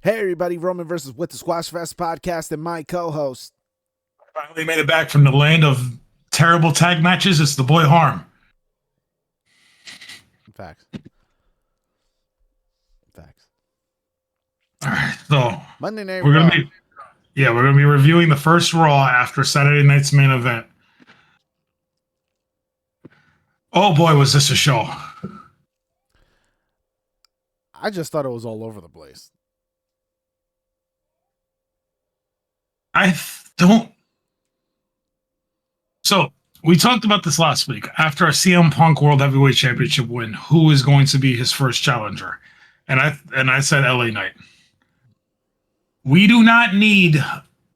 Hey everybody, Roman versus with the Squashfest podcast and my co-host. Finally made it back from the land of terrible tag matches. It's the boy Harm. Facts. All right, so Monday Night we're Raw. gonna be reviewing the first Raw after Saturday night's main event. Oh boy, was this a show! I just thought it was all over the place. So we talked about this last week. After a CM Punk World Heavyweight Championship win, who is going to be his first challenger? And I said LA Knight. We do not need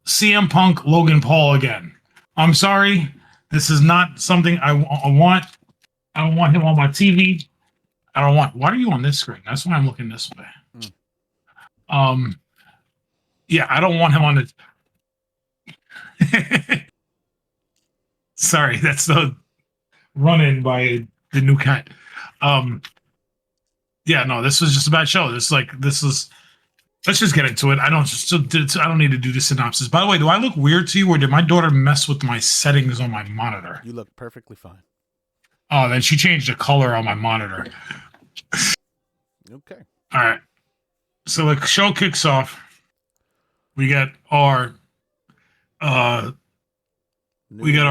CM Punk Logan Paul again. I'm sorry. This is not something I want. I don't want him on my TV. Why are you on this screen? That's why I'm looking this way. Yeah, I don't want him on the. Sorry, that's the run-in by the new cat. Yeah, no, this was just a bad show. Let's just get into it. I don't need to do the synopsis. By the way, do I look weird to you, or did my daughter mess with my settings on my monitor? You look perfectly fine. Oh, then she changed the color on my monitor. Okay. All right. So the show kicks off. We get our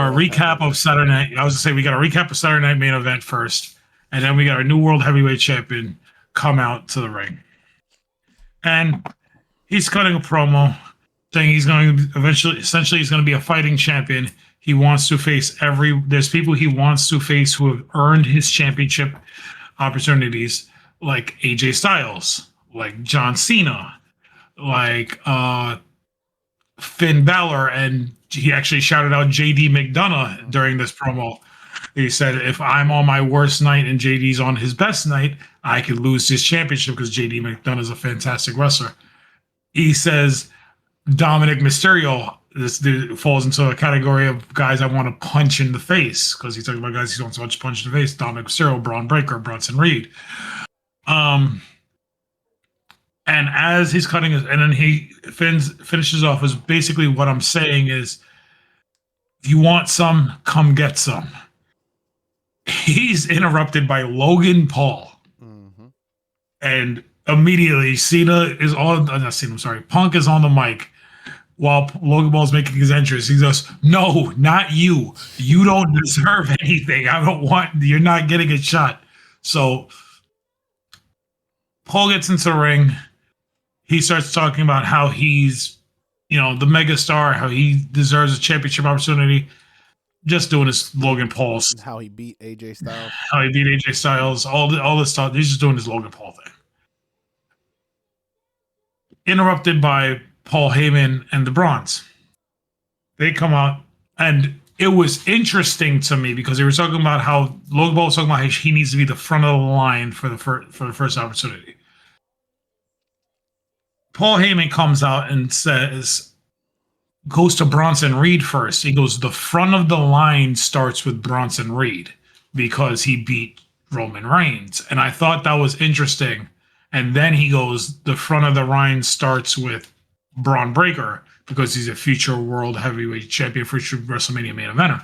recap of Saturday night. I was gonna say we got a recap of Saturday night main event first, and then we got our new world heavyweight champion come out to the ring. And he's cutting a promo saying he's going to essentially he's going to be a fighting champion. He wants to face there's people he wants to face who have earned his championship opportunities, like AJ Styles, like John Cena, like Finn Balor, and he actually shouted out JD McDonough during this promo. He said, if I'm on my worst night and JD's on his best night, I could lose his championship because JD McDonough is a fantastic wrestler. He says Dominic Mysterio, this dude falls into a category of guys I want to punch in the face, because he's talking about guys he wants to punch in the face. Dominic Mysterio, Braun Breaker, Bronson Reed. And as he's cutting and then he finishes off as basically what I'm saying is, if you want some, come get some. He's interrupted by Logan Paul. Mm-hmm. And immediately Punk is on the mic while Logan Paul is making his entrance. He goes, no, not you. You don't deserve anything. You're not getting a shot. So Paul gets into the ring. He starts talking about how he's, the megastar, how he deserves a championship opportunity. Just doing his Logan Paul's. How he beat AJ Styles. All this stuff. He's just doing his Logan Paul thing. Interrupted by Paul Heyman and the Bronze. They come out, and it was interesting to me because they were talking about how Logan Paul was talking about how he needs to be the front of the line for the first opportunity. Paul Heyman comes out and goes to Bronson Reed first. He goes, the front of the line starts with Bronson Reed because he beat Roman Reigns. And I thought that was interesting. And then he goes, the front of the line starts with Braun Breaker because he's a future world heavyweight champion, future WrestleMania main eventer.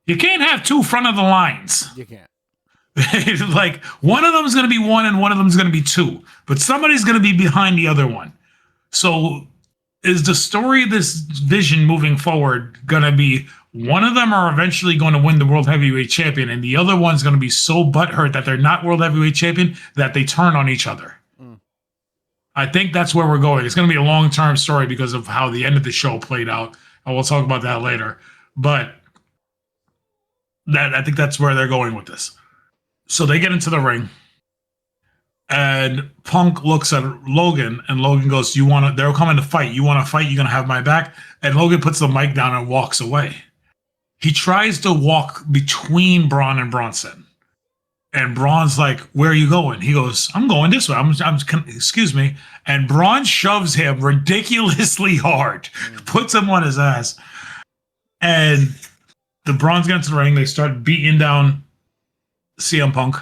You can't have two front of the lines. You can't. Like, one of them is going to be one and one of them is going to be two. But somebody's going to be behind the other one. So is the story of this vision moving forward going to be one of them are eventually going to win the World Heavyweight Champion and the other one's going to be so butthurt that they're not World Heavyweight Champion that they turn on each other? I think that's where we're going. It's going to be a long-term story because of how the end of the show played out, and we'll talk about that later. But I think that's where they're going with this. So they get into the ring. And Punk looks at Logan, and Logan goes, they're coming to fight. You want to fight? You're going to have my back? And Logan puts the mic down and walks away. He tries to walk between Braun and Bronson. And Braun's like, where are you going? He goes, I'm going this way. Excuse me. And Braun shoves him ridiculously hard, puts him on his ass. And the Braun's get into the ring. They start beating down CM Punk.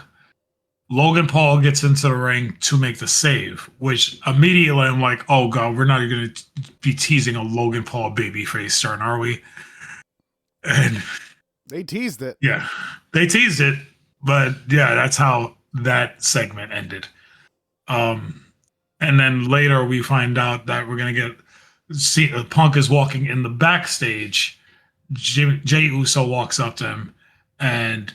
Logan Paul gets into the ring to make the save, which immediately I'm like, oh god, we're not going to be teasing a Logan Paul babyface turn, are we? And They teased it. yeah, they teased it, but yeah, that's how that segment ended. And then later we find out that we're gonna see Punk is walking in the backstage. Jay Uso walks up to him, and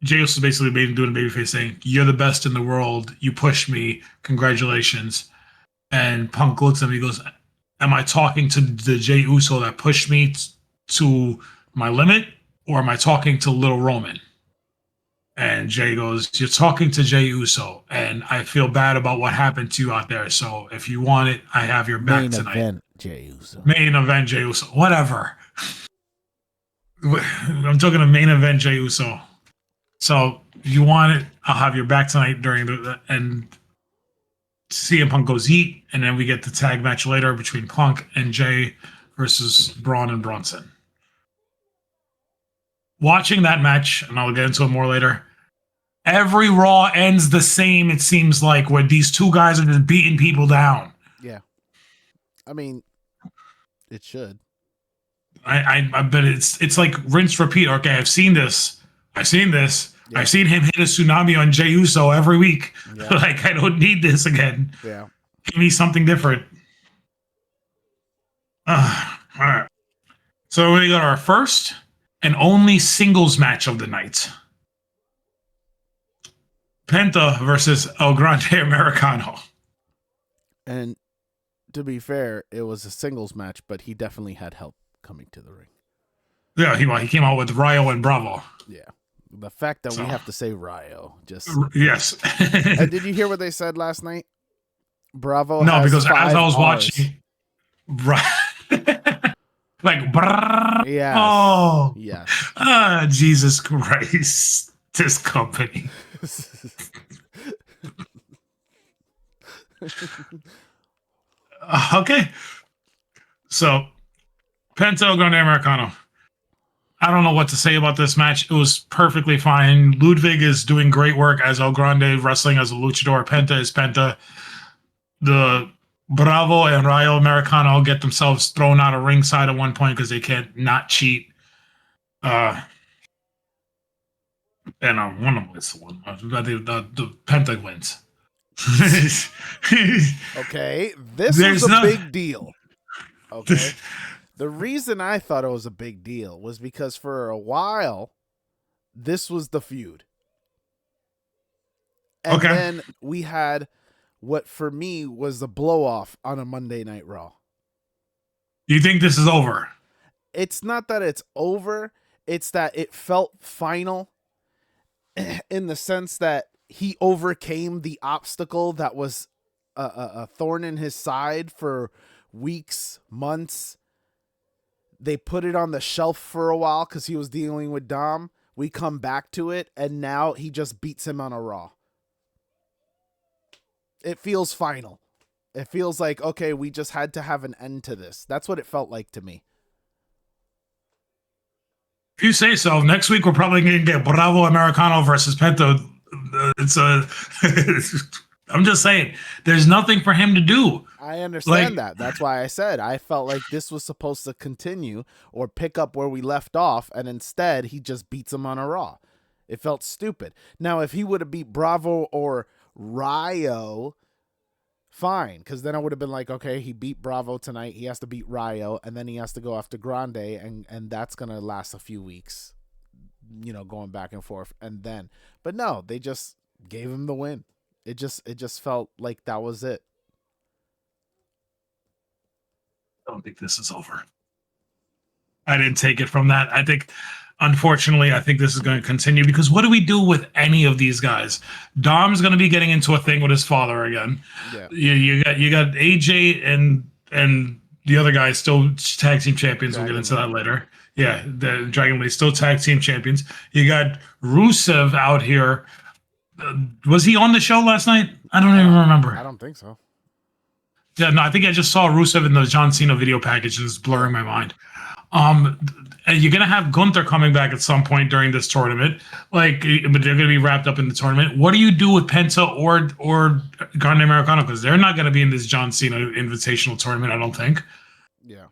Jay Uso basically made him doing a babyface saying, "You're the best in the world. You pushed me. Congratulations." And Punk looks at him. He goes, "Am I talking to the Jay Uso that pushed me to my limit, or am I talking to Little Roman?" And Jay goes, "You're talking to Jay Uso, and I feel bad about what happened to you out there. So if you want it, I have your back tonight." Main event, Jay Uso. Main event, Jay Uso. Whatever. I'm talking to main event, Jay Uso. So if you want it, I'll have your back tonight during and CM Punk goes eat, and then we get the tag match later between Punk and Jay versus Braun and Bronson. Watching that match, and I'll get into it more later, every Raw ends the same, it seems like, where these two guys are just beating people down. Yeah. I mean, it should. I bet it's like rinse, repeat. Okay, I've seen this. Yeah. I've seen him hit a tsunami on Jey Uso every week. Yeah. Like, I don't need this again. Yeah. Give me something different. All right. So we got our first and only singles match of the night. Penta versus El Grande Americano. And to be fair, it was a singles match, but he definitely had help coming to the ring. Yeah, he came out with Rayo and Bravo. Yeah. The fact that we have to say Rayo, just... Yes. And did you hear what they said last night? Bravo No, has because 5 as I was Rs. watching... like, brrr, yes. Oh. Yes. Jesus Christ. This company. Okay. So, Penta El Grande Americano. I don't know what to say about this match. It was perfectly fine. Ludwig is doing great work as El Grande, wrestling as a luchador. Penta is Penta. The Bravo and Rayo Americano get themselves thrown out of ringside at one point because they can't not cheat. And one of them is the one. The Penta wins. Okay, this was a big deal. Okay. The reason I thought it was a big deal was because for a while, this was the feud. And then we had what for me was the blow-off on a Monday Night Raw. You think this is over? It's not that it's over. It's that it felt final in the sense that he overcame the obstacle that was a thorn in his side for weeks, months. They put it on the shelf for a while because he was dealing with Dom. We come back to it, and now he just beats him on a Raw. It feels final. It feels like, okay, we just had to have an end to this. That's what it felt like to me. If you say so, next week we're probably going to get Bravo Americano versus Penta. I'm just saying, there's nothing for him to do. I understand that. That's why I said I felt like this was supposed to continue or pick up where we left off, and instead he just beats him on a Raw. It felt stupid. Now, if he would have beat Bravo or Rayo, fine, because then I would have been like, okay, he beat Bravo tonight. He has to beat Rayo, and then he has to go after Grande, and that's going to last a few weeks, going back and forth. But no, they just gave him the win. It just felt like that was it. I don't think this is over. I didn't take it from that. I think, unfortunately, I think this is going to continue because what do we do with any of these guys? Dom's going to be getting into a thing with his father again. Yeah. You got AJ and the other guy still tag team champions. We'll get into that later. Yeah, the Dragon Lee still tag team champions. You got Rusev out here. Was he on the show last night? I don't even remember. I don't think so. Yeah, no, I think I just saw Rusev in the John Cena video package and it's blurring my mind. you're gonna have Gunther coming back at some point during this tournament, like, but they're gonna be wrapped up in the tournament. What do you do with Penta or Grande Americano? Because they're not gonna be in this John Cena Invitational tournament, I don't think. Yeah.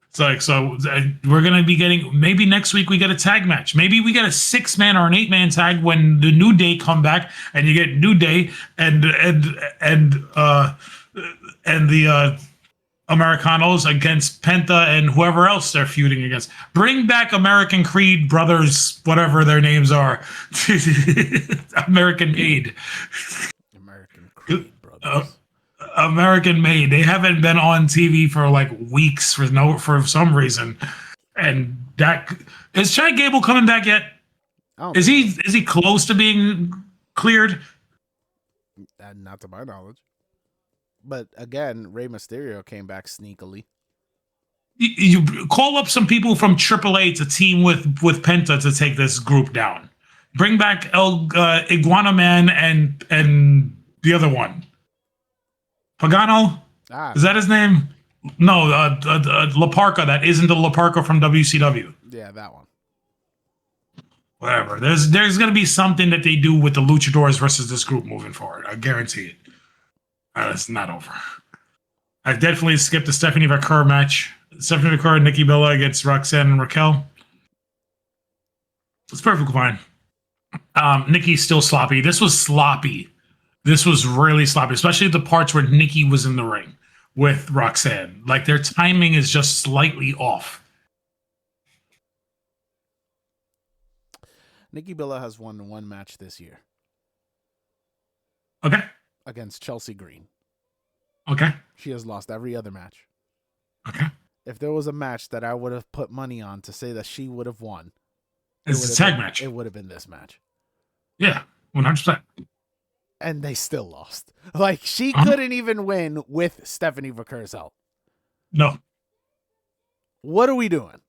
It's like, so we're gonna be getting, maybe next week we get a tag match. Maybe we get a 6-man or an 8-man tag when the New Day come back, and you get New Day and the Americanos against Penta and whoever else they're feuding against. Bring back American Creed brothers, whatever their names are. American Made. American Creed brothers. American Made. They haven't been on TV for like weeks for some reason. And that is Chad Gable coming back yet? Is he close to being cleared? Not to my knowledge. But again, Rey Mysterio came back sneakily. You call up some people from AAA to team with Penta to take this group down. Bring back Iguana Man and the other one. Pagano? Is that his name? No, La Parka. That isn't the La Parka from WCW. Yeah, that one. Whatever. There's going to be something that they do with the Luchadors versus this group moving forward. I guarantee it. It's not over. I definitely skipped the Stephanie Vaquer match. Stephanie Vaquer and Nikki Bella against Roxanne and Raquel. It's perfectly fine. Nikki's still sloppy. This was sloppy. This was really sloppy, especially the parts where Nikki was in the ring with Roxanne. Like, their timing is just slightly off. Nikki Bella has won one match this year. Okay. Against Chelsea Green. Okay. She has lost every other match. Okay. If there was a match that I would have put money on to say that she would have won, it's a tag match. It would have been this match. Yeah, 100%. And they still lost. Like, she couldn't even win with Stephanie Vaquer's help. No. What are we doing?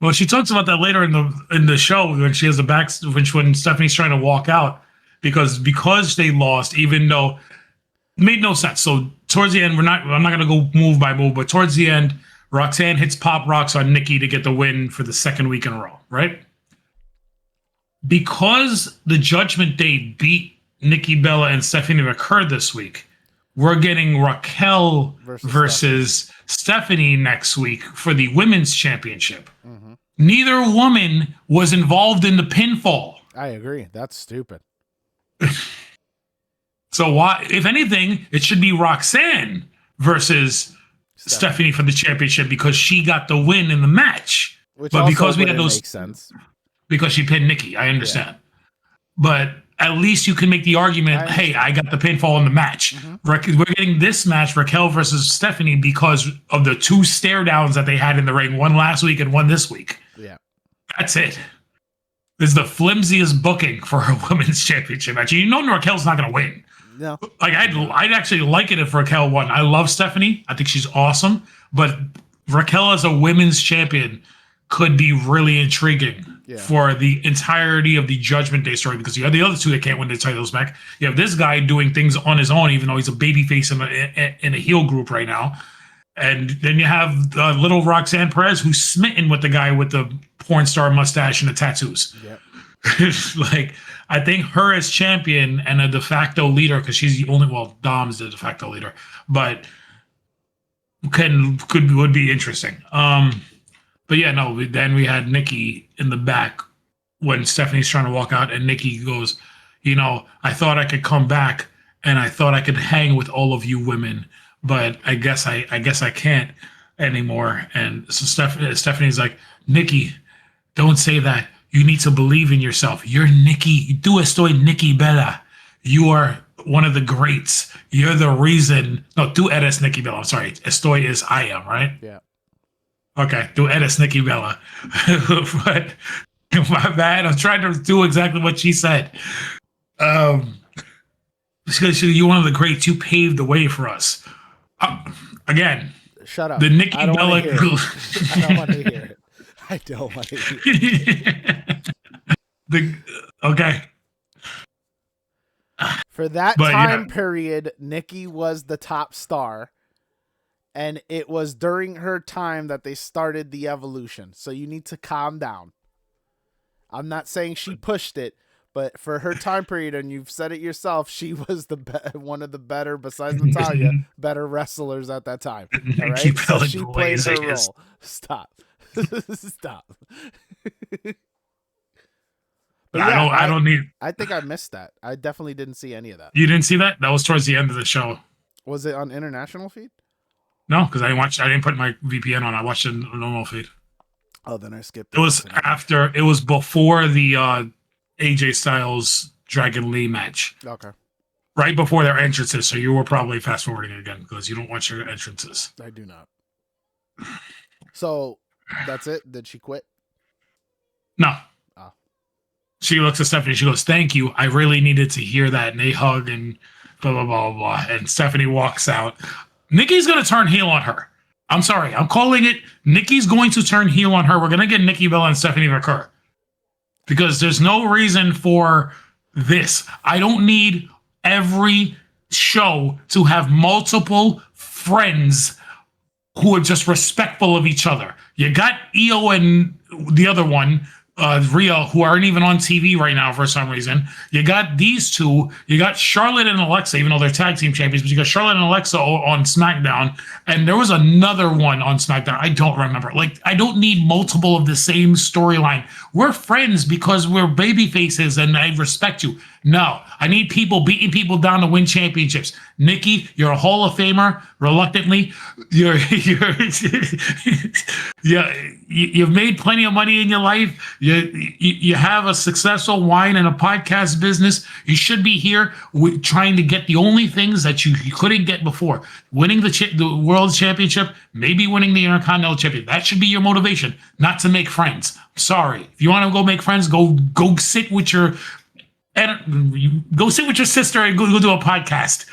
Well, she talks about that later in the show when she has when Stephanie's trying to walk out because they lost, even though it made no sense. So towards the end, I'm not gonna go move by move, but towards the end, Roxanne hits Pop Rocks on Nikki to get the win for the second week in a row, right? Because the Judgment Day beat Nikki Bella and Stephanie Vaquer this week, we're getting Raquel versus Stephanie next week for the women's championship. Mm-hmm. Neither woman was involved in the pinfall. I agree. That's stupid. So why, if anything, it should be Roxanne versus Stephanie for the championship because she got the win in the match. But because we had those, make sense. Because she pinned Nikki, I understand. Yeah. But at least you can make the argument, hey, I got the pinfall in the match. Mm-hmm. We're getting this match, Raquel versus Stephanie, because of the 2 stare downs that they had in the ring, one last week and one this week. Yeah. That's it. This is the flimsiest booking for a women's championship match. You know Raquel's not going to win. No. Like, I'd actually like it if Raquel won. I love Stephanie. I think she's awesome. But Raquel as a women's champion could be really intriguing for the entirety of the Judgment Day story because you have the other 2 that can't win the titles back. You have this guy doing things on his own, even though he's a babyface in a heel group right now. And then you have little Roxanne Perez, who's smitten with the guy with the porn star mustache and the tattoos. Yep. Like, I think her as champion and a de facto leader, because she's the only, Dom's the de facto leader, but would be interesting. But yeah, no, then we had Nikki in the back when Stephanie's trying to walk out, and Nikki goes, I thought I could come back and I thought I could hang with all of you women, but I guess I can't anymore. And so Stephanie's like, Nikki, don't say that. You need to believe in yourself. You're Nikki. Tú estoy Nikki Bella. You are one of the greats. You're the reason. No, tú eres Nikki Bella. I'm sorry. Estoy is I am, right? Yeah. Okay. Tú eres Nikki Bella. But my bad. I'm trying to do exactly what she said. Because you're one of the greats. You paved the way for us. Again. Shut up. The Nikki I don't Bella. I don't want to hear it. I don't want to hear it. Okay. For that time period, Nikki was the top star. And it was during her time that they started the evolution. So you need to calm down. I'm not saying she pushed it, but for her time period, and you've said it yourself, she was one of the better, besides Natalia, better wrestlers at that time. All right, so she played her role. Stop, stop. But yeah, I don't need. I think I missed that. I definitely didn't see any of that. You didn't see that? That was towards the end of the show. Was it on international feed? No, because I didn't put my VPN on. I watched it on normal feed. Oh, then I skipped. It was after. It was before the AJ Styles Dragon Lee match. Okay. Right before their entrances, so you were probably fast forwarding again because you don't watch your entrances. I do not. So that's it. Did she quit? No. She looks at Stephanie. She goes, "Thank you. I really needed to hear that." And they hug and blah, blah, blah, blah. And Stephanie walks out. Nikki's going to turn heel on her. I'm sorry. I'm calling it. Nikki's going to turn heel on her. We're going to get Nikki Bella and Stephanie McCur. Because there's no reason for this. I don't need every show to have multiple friends who are just respectful of each other. You got Io and the other one, Rhea, who aren't even on TV right now for some reason. You got these two. You got Charlotte and Alexa, even though they're tag team champions, but you got Charlotte and Alexa on SmackDown. And there was another one on SmackDown. I don't remember. Like, I don't need multiple of the same storyline. We're friends because we're baby faces and I respect you. No, I need people beating people down to win championships. Nikki, you're a Hall of Famer. Reluctantly, you've made plenty of money in your life. You have a successful wine and a podcast business. You should be here trying to get the only things that you couldn't get before. Winning the world championship, maybe winning the Intercontinental Championship. That should be your motivation, not to make friends. Sorry. If you want to go make friends, go sit with your sister and go do a podcast.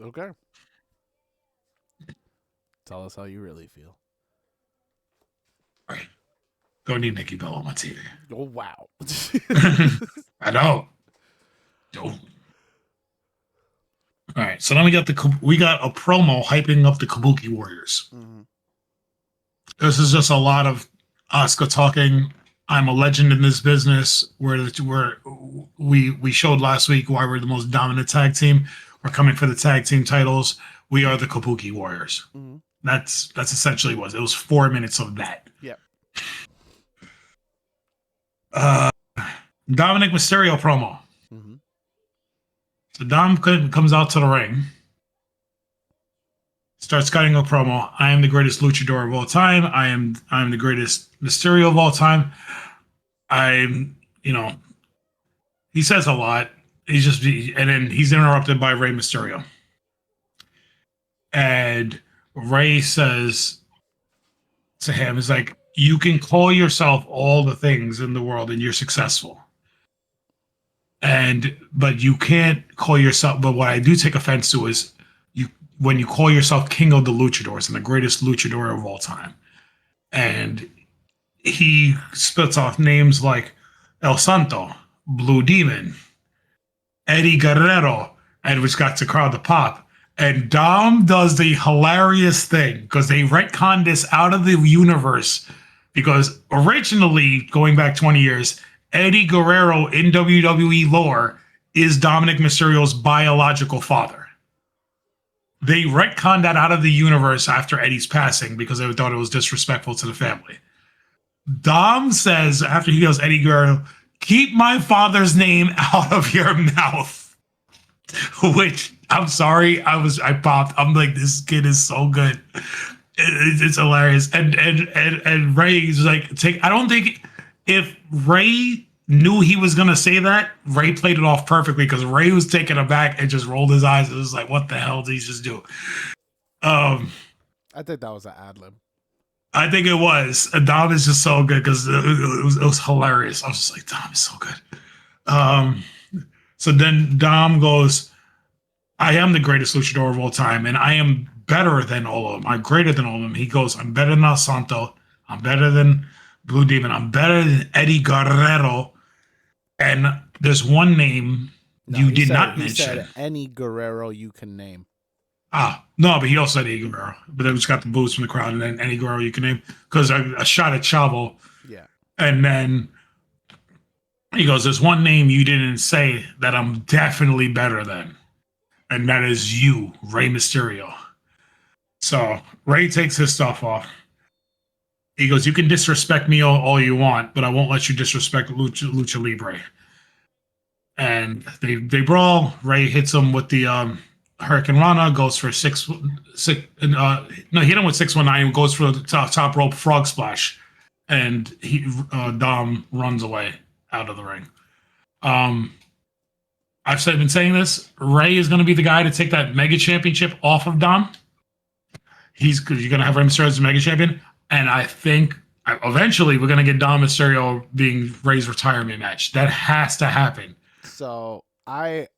Okay. Tell us how you really feel. All right. Don't need Nikki Bella on my TV. Oh, wow. I know. Don't. All right. So then we got a promo hyping up the Kabuki Warriors. Mm-hmm. This is just a lot of Asuka talking. I'm a legend in this business. We showed last week why we're the most dominant tag team. We're coming for the tag team titles. We are the Kabuki Warriors. Mm-hmm. That's essentially what it was. 4 minutes of that. Yeah. Dominic Mysterio promo. Mm-hmm. So Dom comes out to the ring. Starts cutting a promo. I am the greatest luchador of all time. I am the greatest Mysterio of all time. He says a lot. And then he's interrupted by Rey Mysterio. And Rey says to him, is like, you can call yourself all the things in the world and you're successful. But you can't call yourself, but what I do take offense to is when you call yourself king of the luchadors and the greatest luchador of all time. And he spits off names like El Santo, Blue Demon, Eddie Guerrero, and which got the crowd to pop. And Dom does the hilarious thing because they retconned this out of the universe because originally, going back 20 years, Eddie Guerrero in WWE lore is Dominic Mysterio's biological father. They retconned that out of the universe after Eddie's passing because they thought it was disrespectful to the family. Dom says, after he goes, Eddie Guerrero, keep my father's name out of your mouth. Which, I'm sorry, I popped. I'm like, this kid is so good. It's hilarious. And Ray's like, I don't think if Ray knew he was going to say that, Ray played it off perfectly because Ray was taken aback and just rolled his eyes. It was like, what the hell did he just do? I think that was an ad-lib. I think it was. Dom is just so good because it was hilarious. I was just like, Dom is so good. So then Dom goes, I am the greatest luchador of all time, and I am better than all of them. I'm greater than all of them. He goes, I'm better than El Santo. I'm better than Blue Demon. I'm better than Eddie Guerrero. And there's one name No, You did not he said mention. any Guerrero you can name. No, but he also said Eddie Guerrero. But then just got the boost from the crowd, and then Eddie Guerrero you can name because a shot at Chavo, Yeah. and then he goes, "There's one name you didn't say that I'm definitely better than, and that is you, Rey Mysterio." So Rey takes his stuff off. He goes, "You can disrespect me all you want, but I won't let you disrespect Lucha Libre." And they brawl. Rey hits him with the Hurricane Rana, goes for no, hit him with 619, goes for the top rope frog splash, and Dom runs away out of the ring. Been saying this. Rey is going to be the guy to take that Mega Championship off of Dom. You're going to have Rey Mysterio as the Mega Champion, and I think eventually we're going to get Dom Mysterio being Rey's retirement match. That has to happen. So I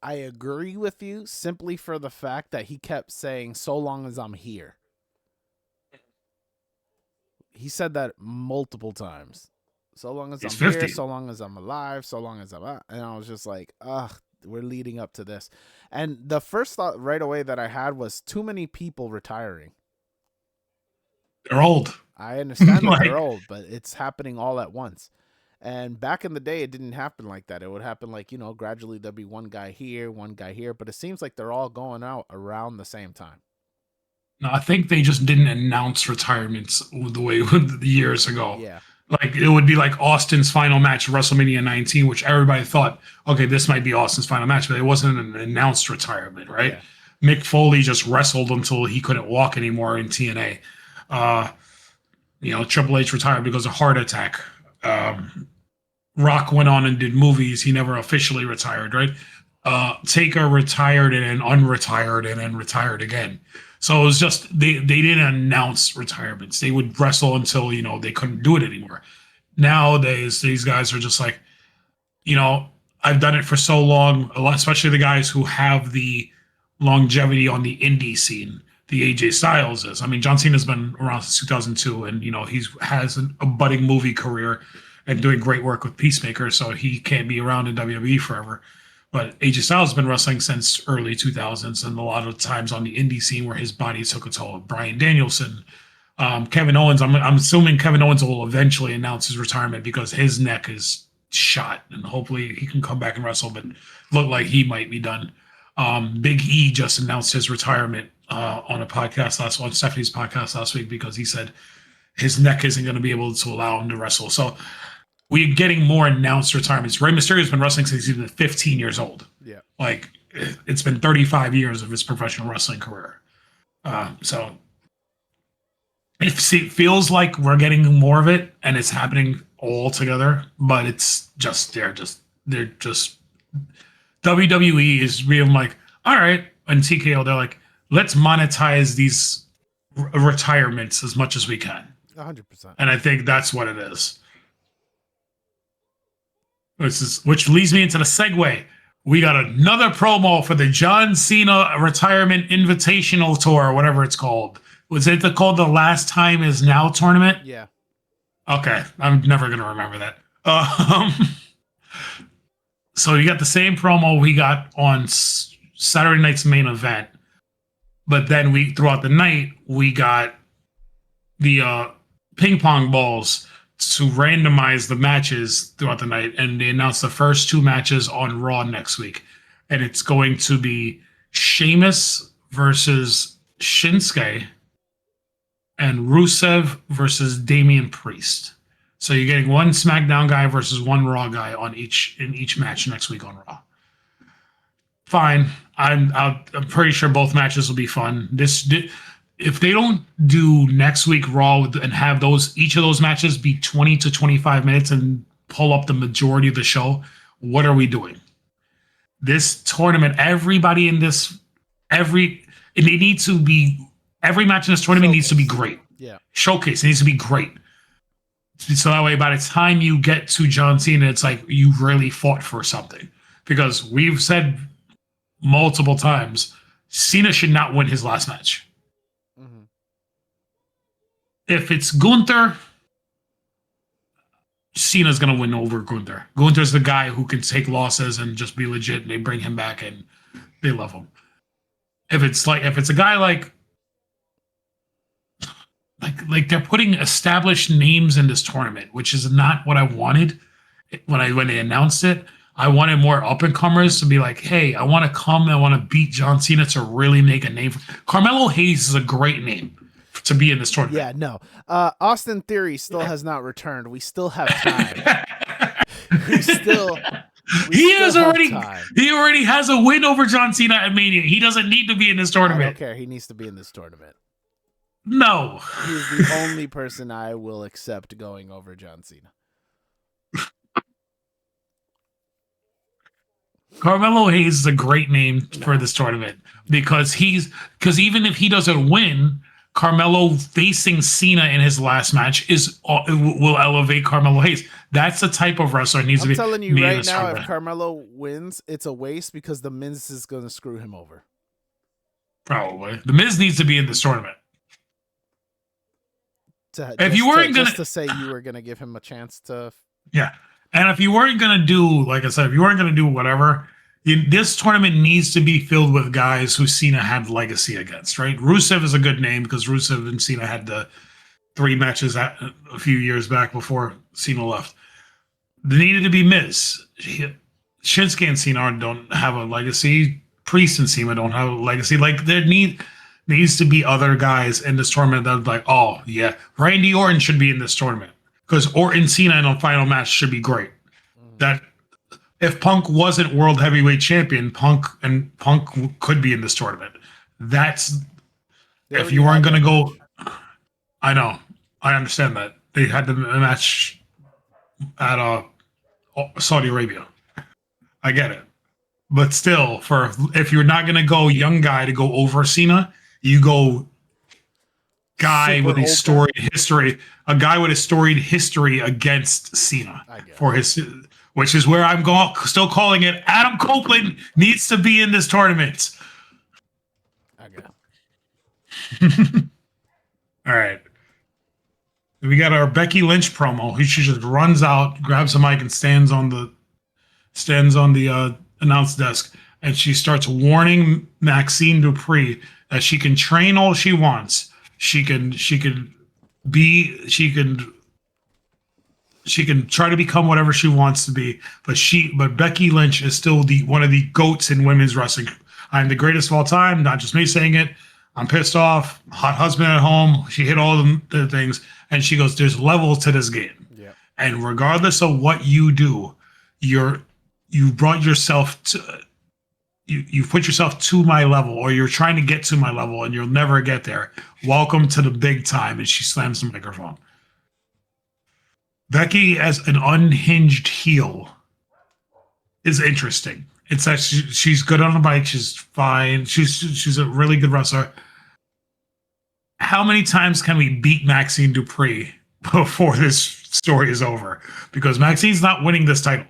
agree with you simply for the fact that he kept saying, "So long as I'm here." He said that multiple times. So long as He's I'm 50. here, so long as I'm alive, so long as I'm out. And I was just like, ugh, we're leading up to this. And the first thought right away that I had was too many people retiring. They're old. I understand that Like, they're old, but it's happening all at once. And back in the day, it didn't happen like that. It would happen like, gradually there'd be one guy here, but it seems like they're all going out around the same time. no, I think they just didn't announce retirements the way years ago. Yeah. Like it would be like Austin's final match, WrestleMania 19, which everybody thought, okay, this might be Austin's final match, but it wasn't an announced retirement, right? Yeah. Mick Foley just wrestled until he couldn't walk anymore in TNA. Triple H retired because of heart attack. Rock went on and did movies. He never officially retired, right? Taker retired and then unretired and then retired again. So it was just they didn't announce retirements. They would wrestle until they couldn't do it anymore. Nowadays, these guys are just like, I've done it for so long, especially the guys who have the longevity on the indie scene. The AJ Styles is. I mean, John Cena's been around since 2002, and has a budding movie career and doing great work with Peacemaker, so he can't be around in WWE forever. But AJ Styles has been wrestling since early 2000s, and a lot of times on the indie scene where his body took a toll. Bryan Danielson, Kevin Owens. I'm assuming Kevin Owens will eventually announce his retirement because his neck is shot, and hopefully he can come back and wrestle. But look like he might be done. Big E just announced his retirement on Stephanie's podcast last week because he said his neck isn't going to be able to allow him to wrestle. So we're getting more announced retirements. Rey Mysterio's been wrestling since he's been 15 years old. Yeah. Like, it's been 35 years of his professional wrestling career. So it feels like we're getting more of it, and it's happening all together, but it's just, they're just WWE is real like, all right, and TKO, they're like, let's monetize these retirements as much as we can. 100%. And I think that's what it is. Which leads me into the segue. We got another promo for the John Cena Retirement Invitational Tour, or whatever it's called. Was it called the Last Time Is Now tournament? Yeah. Okay, I'm never going to remember that. So you got the same promo we got on Saturday night's main event, but then throughout the night we got the ping pong balls to randomize the matches throughout the night, and they announced the first two matches on Raw next week, and it's going to be Sheamus versus Shinsuke and Rusev versus Damian Priest. So you're getting one SmackDown guy versus one Raw guy in each match next week on Raw. Fine, I'm pretty sure both matches will be fun. If they don't do next week Raw and have each of those matches be 20 to 25 minutes and pull up the majority of the show, what are we doing? This tournament, everybody in this, every match in this tournament needs to be great. Yeah. Showcase, it needs to be great. So that way, by the time you get to John Cena, it's like you really fought for something. Because we've said multiple times, Cena should not win his last match. If it's Gunther, Cena's gonna win over Gunther. Gunther's the guy who can take losses and just be legit. And they bring him back and they love him. If it's a guy like they're putting established names in this tournament, which is not what I wanted when they announced it. I wanted more up and comers to be like, hey, I want to come, I want to beat John Cena to really make a name. Carmelo Hayes is a great name to be in this tournament. Yeah, no. Austin Theory still has not returned. We still have time. He already has a win over John Cena at Mania. He doesn't need to be in this tournament. I don't care. He needs to be in this tournament. No. He's the only person I will accept going over John Cena. Carmelo Hayes is a great name for this tournament because even if he doesn't win, Carmelo facing Cena in his last match will elevate Carmelo Hayes. That's the type of wrestler needs to be. I'm telling you right now, if Carmelo wins, it's a waste because the Miz is going to screw him over. Probably. The Miz needs to be in this tournament. To say you were going to give him a chance to. Yeah. And if you weren't going to do, like I said, if you weren't going to do whatever, this tournament needs to be filled with guys who Cena had legacy against, right? Rusev is a good name because Rusev and Cena had the 3 matches a few years back before Cena left. There needed to be Miz. Shinsuke and Cena don't have a legacy. Priest and Cena don't have a legacy. Like, there needs to be other guys in this tournament that are like, oh, yeah, Randy Orton should be in this tournament. Because Orton Cena in a final match should be great. That if Punk wasn't world heavyweight champion, Punk could be in this tournament. That's if you weren't going to go. I know, I understand that they had the match at Saudi Arabia. I get it, but still, if you're not going to go young guy to go over Cena, you go guy with a storied history, a guy with a storied history against Cena for his, which is where I'm still calling it. Adam Copeland needs to be in this tournament. All right, we got our Becky Lynch promo. She just runs out, grabs a mic, and stands on the announce desk, and she starts warning Maxine Dupree that she can train all she wants. She can try to become whatever she wants to be, but Becky Lynch is still one of the GOATs in women's wrestling. I'm the greatest of all time, not just me saying it. I'm pissed off, hot husband at home. She hit all the things, and she goes, there's levels to this game. Yeah. And regardless of what you do, you brought yourself to you put yourself to my level, or you're trying to get to my level and you'll never get there. Welcome to the big time. And she slams the microphone. Becky as an unhinged heel is interesting. It's that she's good on the mic. She's fine. She's a really good wrestler. How many times can we beat Maxine Dupree before this story is over? Because Maxine's not winning this title.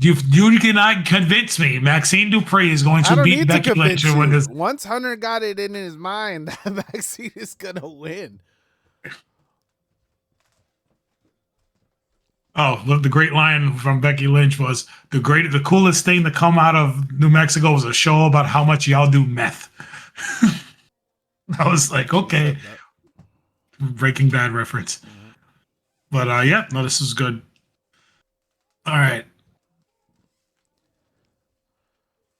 You cannot convince me. Maxine Dupree is going to beat Becky Lynch and win this. Once Hunter got it in his mind that Maxine is going to win. Oh, the great line from Becky Lynch was the coolest thing to come out of New Mexico was a show about how much y'all do meth. I was like, okay, Breaking Bad reference. Mm-hmm. But yeah, no, this is good. All right.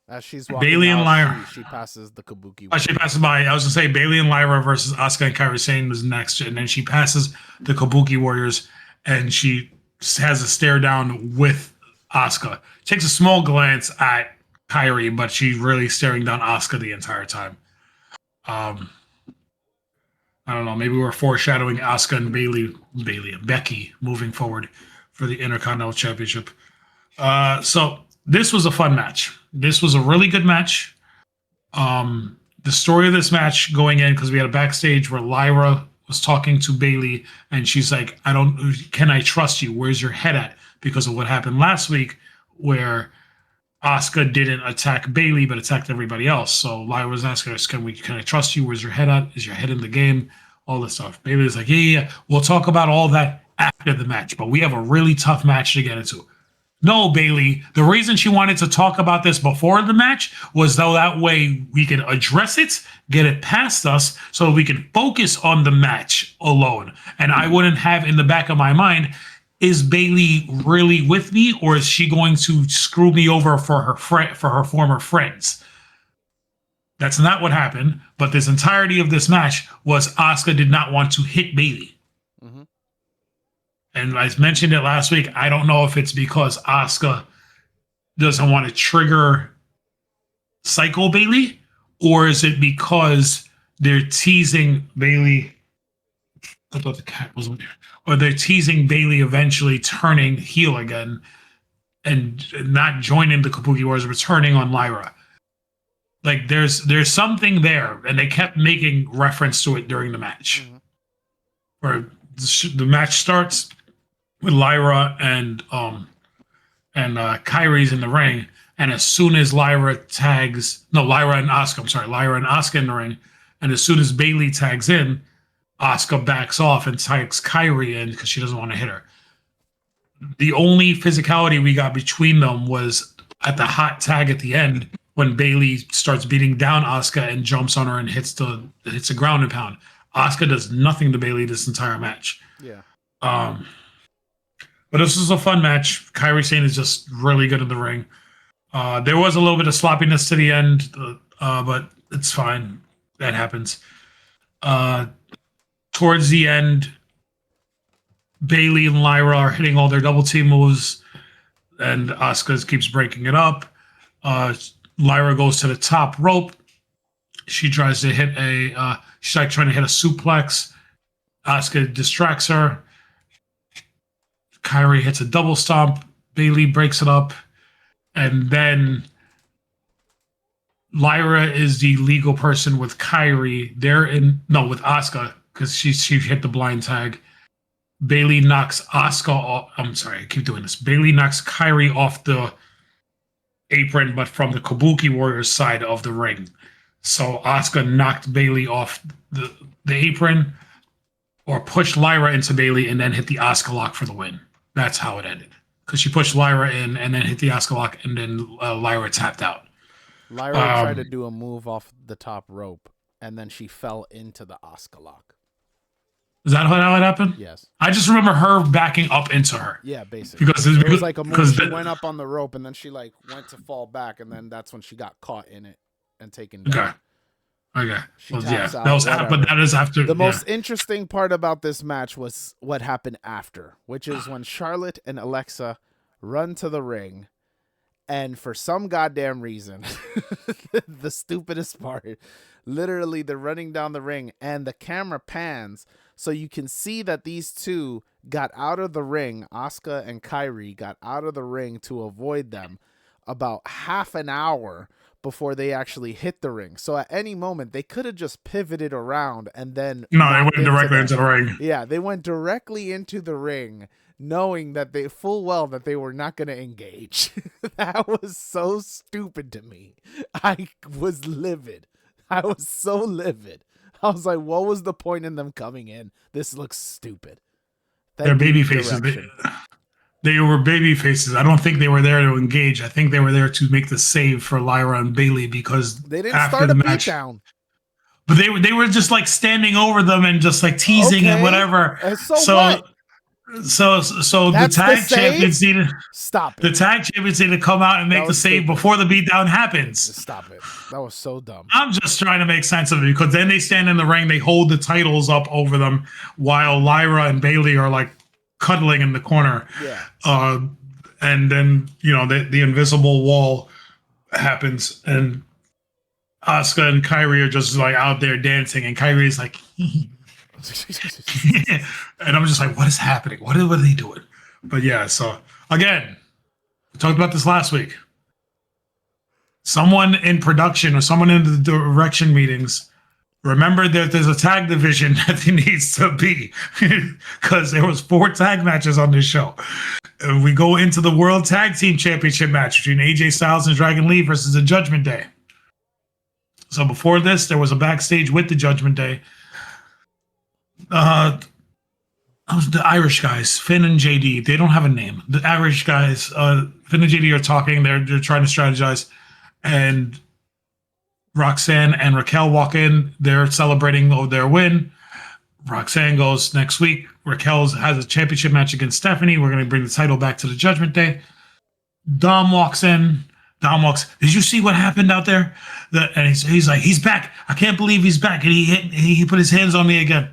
As she's walking Bailey out, and Lyra. She passes the Kabuki. She passes by. I was going to say Bailey and Lyra versus Asuka and Kairi Sane was next. And then she passes the Kabuki Warriors and she has a stare down with Asuka. Takes a small glance at Kairi, but she's really staring down Asuka the entire time. I don't know. Maybe we're foreshadowing Asuka and Bailey and Becky moving forward for the Intercontinental Championship. So this was a fun match. This was a really good match. The story of this match going in, because we had a backstage where Lyra was talking to Bailey and she's like, can I trust you? Where's your head at? Because of what happened last week where Asuka didn't attack Bayley, but attacked everybody else. So Lyra was asking us, can I trust you? Where's your head at? Is your head in the game? All this stuff. Bayley was like, yeah. We'll talk about all that after the match, but we have a really tough match to get into. No, Bayley. The reason she wanted to talk about this before the match was though that way we could address it, get it past us, so we can focus on the match alone. And I wouldn't have in the back of my mind, is Bayley really with me, or is she going to screw me over for her former friends? That's not what happened. But this entirety of this match was Asuka did not want to hit Bayley. Mm-hmm. And I mentioned it last week. I don't know if it's because Asuka doesn't want to trigger Psycho Bayley, or is it because they're teasing Bayley? I thought the cat was in there. Or they're teasing Bayley eventually turning heel again and not joining the Kabuki Wars, returning on Lyra. Like there's something there, and they kept making reference to it during the match. Mm-hmm. Where the match starts with Lyra and Kairi's in the ring, and as soon as Lyra and Asuka in the ring, and as soon as Bayley tags in, Asuka backs off and tags Kairi in because she doesn't want to hit her. The only physicality we got between them was at the hot tag at the end when Bayley starts beating down Asuka and jumps on her and hits a ground and pound. Asuka does nothing to Bayley this entire match. Yeah. But this was a fun match. Kairi Sane is just really good in the ring. There was a little bit of sloppiness to the end, but it's fine. That happens. Towards the end, Bayley and Lyra are hitting all their double team moves, and Asuka keeps breaking it up. Lyra goes to the top rope. She tries to hit she's like trying to hit a suplex. Asuka distracts her. Kairi hits a double stomp. Bayley breaks it up. And then Lyra is the legal person with Kairi. With Asuka, because she hit the blind tag. Bayley knocks Asuka off. I'm sorry, I keep doing this. Bayley knocks Kairi off the apron, but from the Kabuki Warriors side of the ring. So Asuka knocked Bayley off the apron, or pushed Lyra into Bayley and then hit the Asuka lock for the win. That's how it ended. Because she pushed Lyra in and then hit the Asuka lock, and then Lyra tapped out. Lyra tried to do a move off the top rope, and then she fell into the Asuka lock. Is that how it happened? Yes. I just remember her backing up into her. Yeah, basically. Because it was like a move. She went up on the rope, and then she went to fall back, and then that's when she got caught in it and taken down. Okay. But that is after. The most interesting part about this match was what happened after, which is when Charlotte and Alexa run to the ring, and for some goddamn reason, the stupidest part, literally they're running down the ring, and the camera pans so you can see that these two got out of the ring. Asuka and Kairi got out of the ring to avoid them about half an hour before they actually hit the ring. So at any moment, they could have just pivoted around and then... No, they went directly into the ring. Yeah, they went directly into the ring, knowing that they full well that they were not going to engage. That was so stupid to me. I was livid. I was so livid. I was like, what was the point in them coming in? This looks stupid. They're baby faces. They were baby faces. I don't think they were there to engage. I think they were there to make the save for Lyra and Bayley, because they didn't start a beatdown. But they were just like standing over them and just like teasing and whatever. So what? So the tag champions need to stop it. The tag champions need to come out and make the save before the beatdown happens. Stop it. That was so dumb. I'm just trying to make sense of it, because then they stand in the ring, they hold the titles up over them while Lyra and Bayley are like cuddling in the corner. Yeah. And then, the invisible wall happens, and Asuka and Kairi are just like out there dancing, and Kairi is like, and I'm just like, what is happening? What are they doing? But yeah, so again, we talked about this last week. Someone in production or someone in the direction meetings remember that there's a tag division that there needs to be because there was 4 tag matches on this show. We go into the World Tag Team Championship match between AJ Styles and Dragon Lee versus the Judgment Day. So before this, there was a backstage with the Judgment Day. The Irish guys, Finn and JD, they don't have a name. The Irish guys, Finn and JD are talking. They're trying to strategize, and Roxanne and Raquel walk in. They're celebrating their win. Roxanne goes, next week, Raquel has a championship match against Stephanie. We're going to bring the title back to the Judgment Day. Dom walks in. Dom walks, did you see what happened out there? And he's like, he's back. I can't believe he's back. And he put his hands on me again.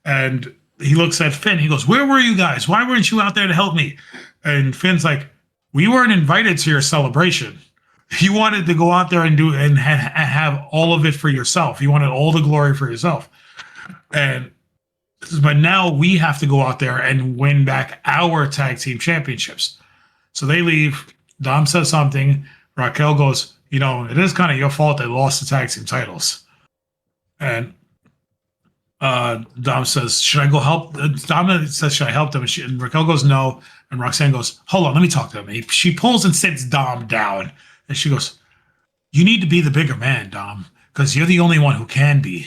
And he looks at Finn. He goes, where were you guys? Why weren't you out there to help me? And Finn's like, we weren't invited to your celebration. You wanted to go out there and do and have all of it for yourself. You wanted all the glory for yourself. But now we have to go out there and win back our tag team championships. So they leave. Dom says something. Raquel goes, it is kind of your fault they lost the tag team titles. And Dom says, should I go help? Dom says, should I help them? And Raquel goes, no. And Roxanne goes, hold on, let me talk to him. She pulls and sits Dom down. And she goes, you need to be the bigger man, Dom, because you're the only one who can be.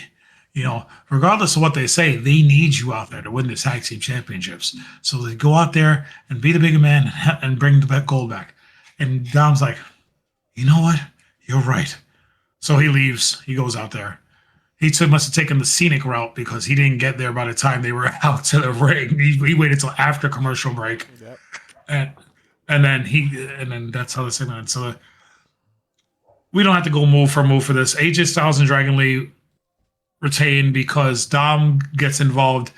Regardless of what they say, they need you out there to win the tag team championships. So they go out there and be the bigger man and bring the gold back. And Dom's like, you know what? You're right. So he leaves. He goes out there. He must have taken the scenic route because he didn't get there by the time they were out to the ring. He waited till after commercial break. Yep. And then that's how the segment ends. So we don't have to go move for this. AJ Styles and Dragon Lee retain because Dom gets involved.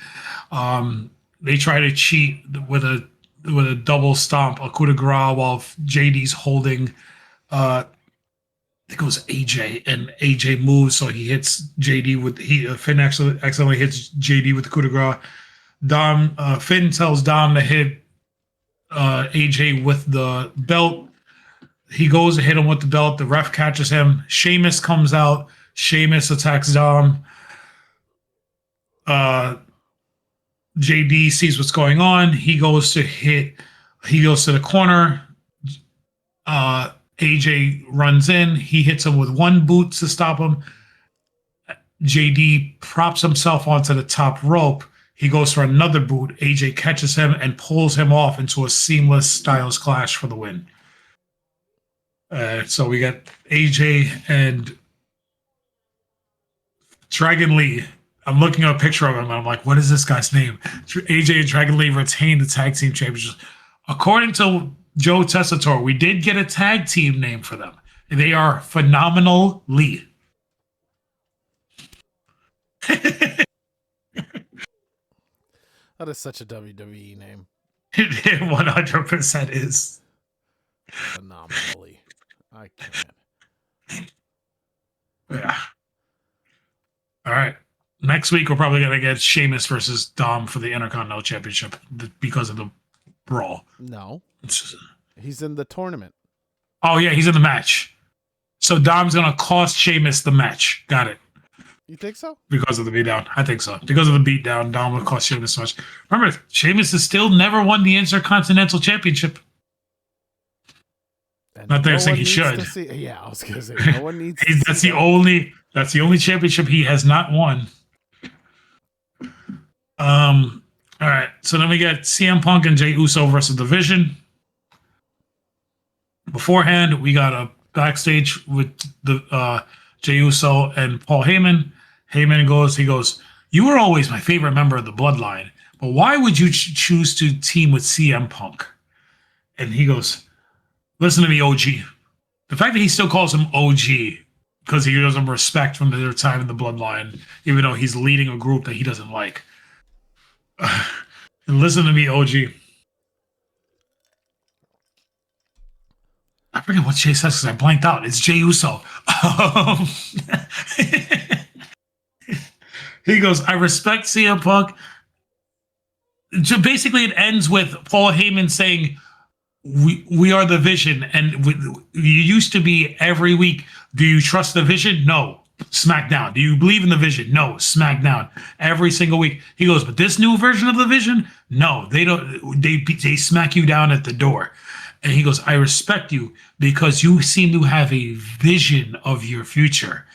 They try to cheat with a double stomp, a coup de grace, while JD's holding. It goes AJ, and AJ moves, so he hits JD with Finn accidentally hits JD with the coup de grace. Finn tells Dom to hit AJ with the belt. He goes to hit him with the belt. The ref catches him. Sheamus comes out. Sheamus attacks Dom. JD sees what's going on. He goes to the corner. AJ runs in. He hits him with one boot to stop him. JD props himself onto the top rope. He goes for another boot. AJ catches him and pulls him off into a seamless Styles Clash for the win. So we got AJ and Dragon Lee. I'm looking at a picture of him and I'm like, what is this guy's name? AJ and Dragon Lee retain the tag team championships. According to Joe Tessitore, we did get a tag team name for them. They are Phenomenal Lee. That is such a WWE name. It 100% is. Phenomenally. I can't. Yeah. All right. Next week, we're probably going to get Sheamus versus Dom for the Intercontinental Championship because of the brawl. No. He's in the tournament. Oh, yeah, he's in the match. So Dom's going to cost Sheamus the match. Got it. You think so? Because of the beatdown. I think so. Because of the beatdown, Dom will cost Sheamus so much. Remember, Sheamus has still never won the Intercontinental Championship. And not that I think he should. Yeah, I was going to say, no one needs that's the only championship he has not won. All right. So then we got CM Punk and Jey Uso versus Division. Beforehand, we got a backstage with the Jey Uso and Paul Heyman. Heyman goes, you were always my favorite member of the Bloodline, but why would you choose to team with CM Punk? And he goes, listen to me, OG. The fact that he still calls him OG because he gives him respect from their time in the Bloodline, even though he's leading a group that he doesn't like. And listen to me, OG. I forget what Jay says because I blanked out. It's Jey Uso. He goes, I respect CM Punk. So basically, it ends with Paul Heyman saying, we are the Vision. And you used to be every week. Do you trust the Vision? No. SmackDown. Do you believe in the Vision? No, SmackDown. Every single week. He goes, but this new version of the Vision? No, they don't. They smack you down at the door. And he goes, I respect you because you seem to have a vision of your future.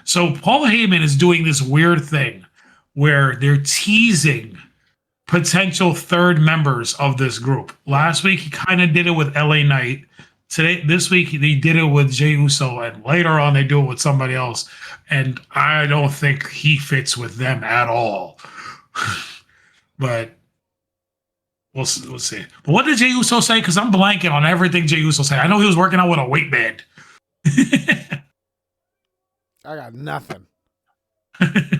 So Paul Heyman is doing this weird thing where they're teasing potential third members of this group. Last week he kind of did it with LA Knight. This week they did it with Jey Uso, and later on they do it with somebody else. And I don't think he fits with them at all. But we'll see. But what did Jey Uso say? Because I'm blanking on everything Jey Uso said. I know he was working out with a weight band. I got nothing.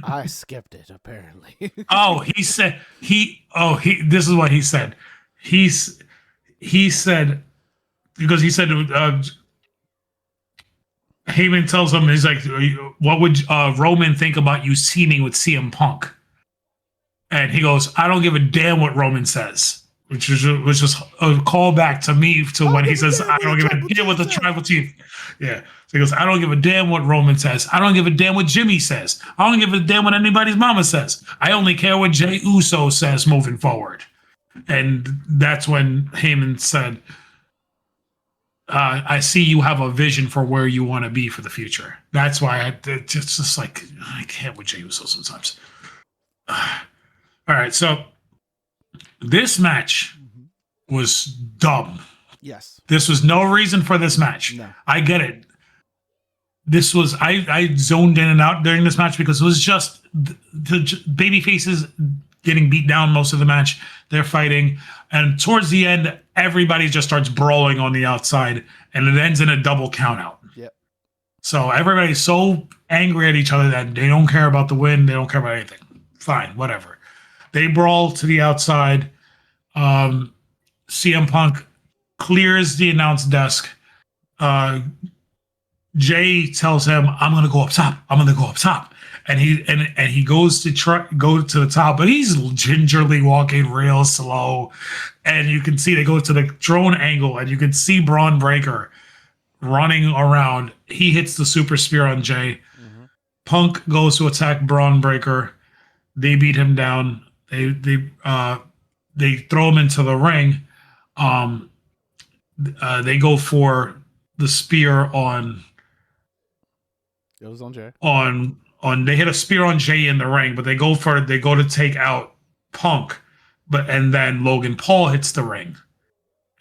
I skipped it apparently. This is what he said. He said, because he said Heyman tells him, he's like, what would Roman think about you teaming with CM Punk? And he goes, I don't give a damn what Roman says, which was just a callback to me to when he says, I don't give a damn what the tribal chief. Yeah. So he goes, I don't give a damn what Roman says. I don't give a damn what Jimmy says. I don't give a damn what anybody's mama says. I only care what Jey Uso says moving forward. And that's when Heyman said, I see you have a vision for where you want to be for the future. That's why it's just like, I can't with Jey Uso sometimes. All right. So this match was dumb. Yes. This was no reason for this match. No. I get it. This was, I zoned in and out during this match because it was just the baby faces getting beat down most of the match. They're fighting. And towards the end, everybody just starts brawling on the outside and it ends in a double count out. Yep. So everybody's so angry at each other that they don't care about the win. They don't care about anything. Fine, whatever. They brawl to the outside. CM Punk clears the announce desk. Jay tells him, I'm going to go up top. I'm going to go up top. And he goes to go to the top, but he's gingerly walking real slow. And you can see they go to the drone angle and you can see Braun Breaker running around. He hits the super spear on Jay. Mm-hmm. Punk goes to attack Braun Breaker. They beat him down. They throw him into the ring. They go for the spear on. It was on Jay. They hit a spear on Jay in the ring, but they go to take out Punk, and then Logan Paul hits the ring,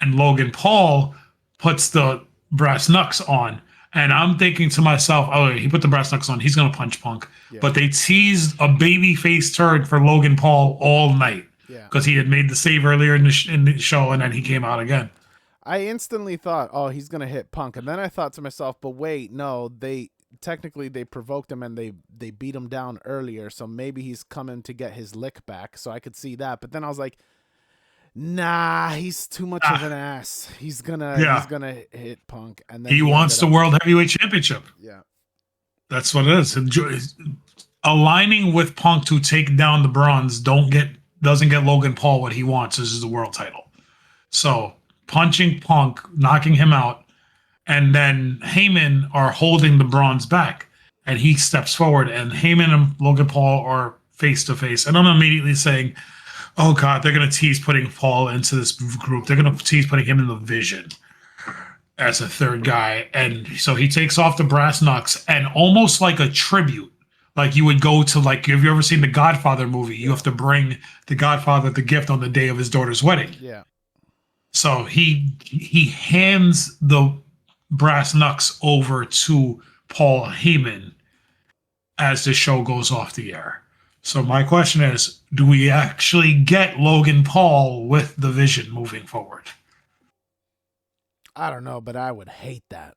and Logan Paul puts the brass knucks on, and I'm thinking to myself, oh, he put the brass knucks on, he's gonna punch Punk, yeah. But they teased a baby face turn for Logan Paul all night, because he had made the save earlier in the show, and then he came out again. I instantly thought, oh, he's gonna hit Punk, and then I thought to myself, but wait, no, they provoked him and they beat him down earlier, so maybe he's coming to get his lick back. So I could see that, but then I was like, nah, he's too much of an ass. He's gonna hit Punk, and then he wants the World Heavyweight Championship. Yeah, that's what it is. Aligning with Punk to take down the bronze doesn't get Logan Paul what he wants. This is the world title. So punching Punk, knocking him out. And then Heyman are holding the bronze back, and he steps forward, and Heyman and Logan Paul are face to face. And I'm immediately saying, oh God, they're going to tease putting Paul into this group. They're going to tease putting him in the Vision as a third guy. And so he takes off the brass knucks, and almost like a tribute, like you would go to, like, have you ever seen the Godfather movie? You have to bring the Godfather the gift on the day of his daughter's wedding. Yeah. So he hands the brass knucks over to Paul Heyman as the show goes off the air. So my question is, do we actually get Logan Paul with the Vision moving forward? I don't know, but I would hate that.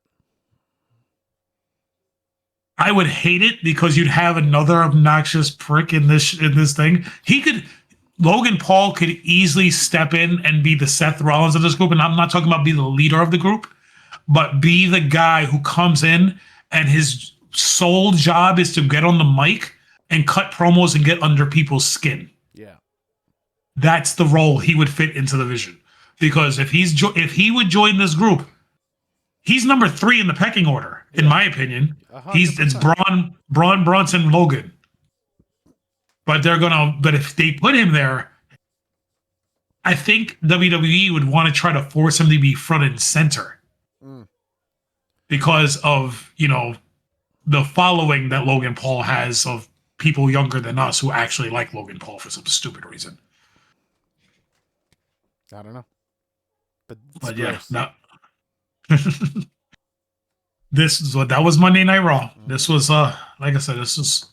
I would hate it because you'd have another obnoxious prick in this thing. Logan Paul could easily step in and be the Seth Rollins of this group, and I'm not talking about be the leader of the group, but be the guy who comes in and his sole job is to get on the mic and cut promos and get under people's skin. Yeah. That's the role he would fit into the Vision. Because if he would join this group, he's number 3 in the pecking order, in my opinion. 100%. It's Braun, Bronson, Logan. But if they put him there, I think WWE would want to try to force him to be front and center because of, the following that Logan Paul has of people younger than us who actually like Logan Paul for some stupid reason. I don't know. But yeah, no. That was Monday Night Raw. This was like I said, this was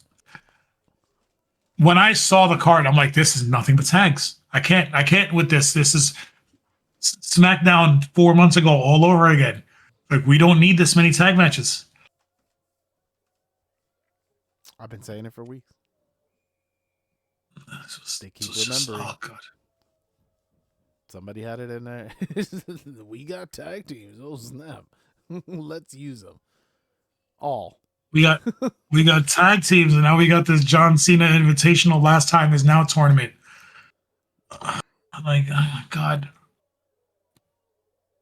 when I saw the card, I'm like, this is nothing but tags. I can't with this. This is SmackDown 4 months ago all over again. Like, we don't need this many tag matches. I've been saying it for weeks. They keep remembering. Oh god. Somebody had it in there. We got tag teams. Oh snap! Let's use them. All. We got tag teams, and now we got this John Cena Invitational last time is now tournament. Like, oh my god.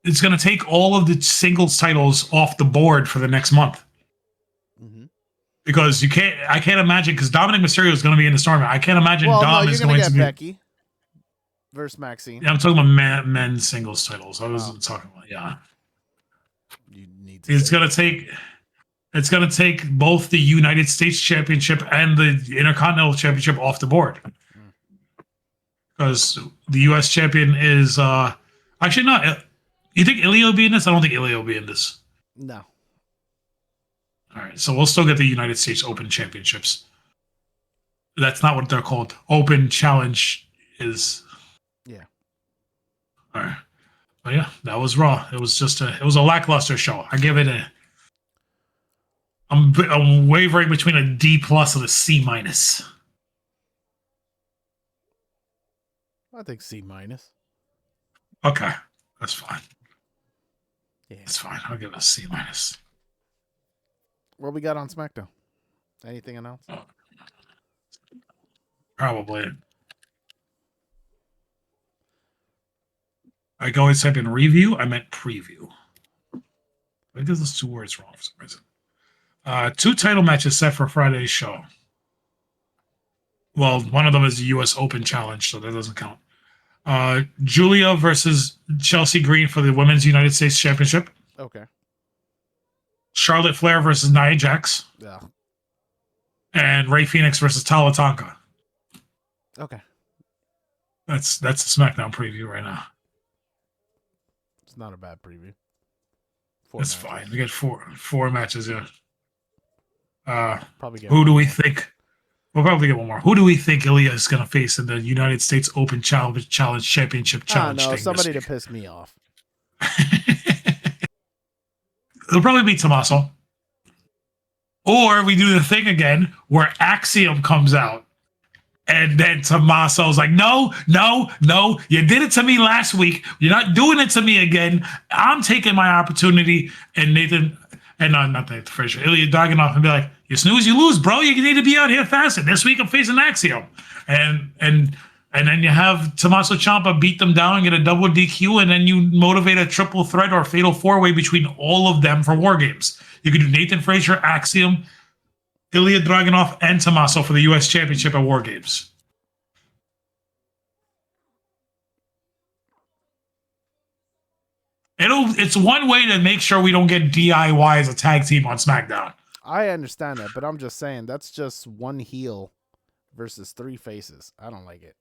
It's gonna take all of the singles titles off the board for the next month. Because I can't imagine, because Dominic Mysterio is going to be in the tournament. I can't imagine Dom is going to be Becky versus Maxine. Yeah, I'm talking about men's singles titles. I wasn't talking about You need to. It's going to take both the United States Championship and the Intercontinental Championship off the board. Because the US champion is actually not. You think Ilya will be in this? I don't think Ilya will be in this. No. All right, so we'll still get the United States Open Championships. That's not what they're called. Open Challenge is. Yeah. All right. But yeah, that was Raw. It was a lackluster show. I give it I'm wavering between a D+ and a C-. I think C-. Okay, that's fine. Yeah. That's fine. I'll give it a C-. What we got on SmackDown? Anything else? Probably. I always type in review. I meant preview. I did those 2 words wrong for some reason. 2 title matches set for Friday's show. Well, one of them is the U.S. Open Challenge, so that doesn't count. Julia versus Chelsea Green for the Women's United States Championship. Okay. Charlotte Flair versus Nia Jax. Yeah. And Rey Fenix versus Tala Tonka. Okay. That's the SmackDown preview right now. It's not a bad preview. That's fine. We get four matches, yeah. Probably get who do we think? We'll probably get one more. Who do we think Ilya is going to face in the United States Open Challenge Championship Challenge thing? Somebody to piss me off. It'll probably be Tommaso. Or we do the thing again where Axiom comes out. And then Tommaso's like, no, you did it to me last week. You're not doing it to me again. I'm taking my opportunity. And Nathan, and not Nathan Frazier, Ilya Dragunov, and be like, you snooze, you lose, bro. You need to be out here faster. This week I'm facing Axiom. And then you have Tommaso Ciampa beat them down and get a double DQ, and then you motivate a triple threat or a fatal 4-way between all of them for War Games. You could do Nathan Frazier, Axiom, Ilya Dragunov, and Tommaso for the U.S. Championship at War Games. It's one way to make sure we don't get DIY as a tag team on SmackDown. I understand that, but I'm just saying that's just one heel versus 3 faces. I don't like it.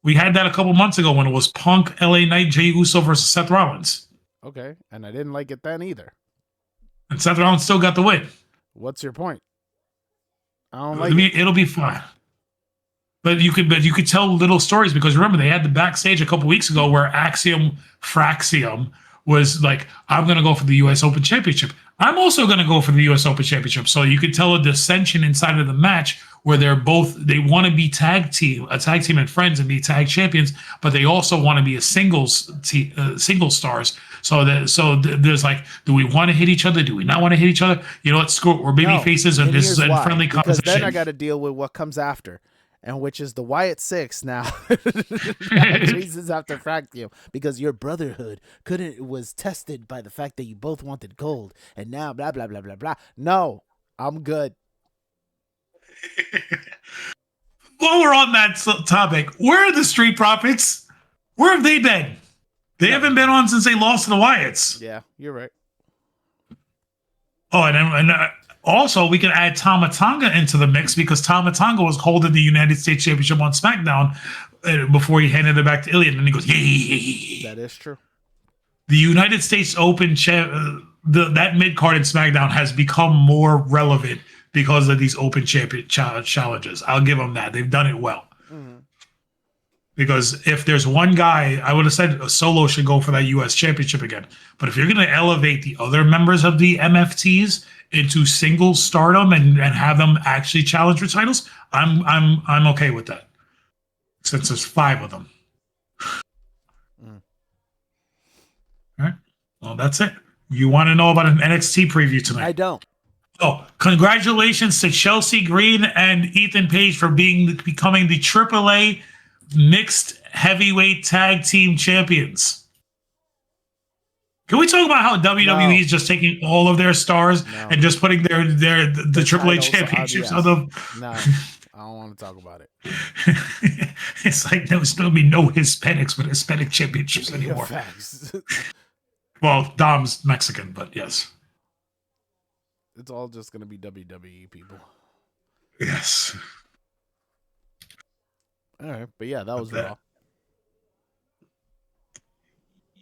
We had that a couple months ago when it was Punk, LA Knight, Jey Uso versus Seth Rollins. Okay, and I didn't like it then either. And Seth Rollins still got the win. What's your point? I don't like it. It'll be fun. But you could tell little stories, because remember, they had the backstage a couple weeks ago where Axiom Fraxium was like, I'm going to go for the U.S. Open Championship. I'm also going to go for the U.S. Open Championship. So you could tell a dissension inside of the match where they want to be a tag team and friends and be tag champions, but they also want to be a single stars. So there's like, do we want to hit each other? Do we not want to hit each other? You know what? Screw it. We're baby faces, and this is a friendly conversation. Because then I got to deal with what comes after. and which is the Wyatt Six now. Now chases after Fractium because your brotherhood was tested by the fact that you both wanted gold, and now blah blah blah blah blah. No, I'm good. While we're on that topic, where are the Street Profits? Where have they been? They haven't been on since they lost to the Wyatts. Yeah, you're right. Oh, and also we can add Tama Tonga into the mix because Tama Tonga was holding the United States Championship on SmackDown before he handed it back to Ilya, and then he goes, "Yay!" That is true. The United States Open that mid card in SmackDown has become more relevant because of these Open Champion challenges. I'll give them that. They've done it well. Mm-hmm. Because if there's one guy, I would have said a Solo should go for that U.S. Championship again. But if you're going to elevate the other members of the MFTs into single stardom and have them actually challenge for titles, I'm okay with that. Since there's 5 of them. All right. Well, that's it. You want to know about an NXT preview tonight? I don't. Oh, congratulations to Chelsea Green and Ethan Page for becoming the AAA mixed heavyweight tag team champions. Can we talk about how WWE is just taking all of their stars and just putting the AAA championships on them? No, I don't want to talk about it. It's like there's going to be no Hispanics with Hispanic championships anymore. Well, Dom's Mexican, but yes. It's all just going to be WWE people. Yes. All right, but yeah, that was Raw.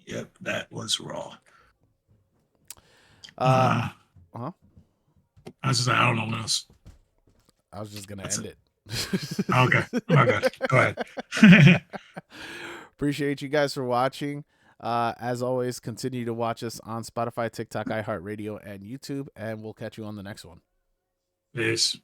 Yep, that was Raw. Huh? I was just, I don't know what else. I was just gonna end it. Okay. Go ahead. Appreciate you guys for watching. As always, continue to watch us on Spotify, TikTok, iHeartRadio, and YouTube, and we'll catch you on the next one. Peace.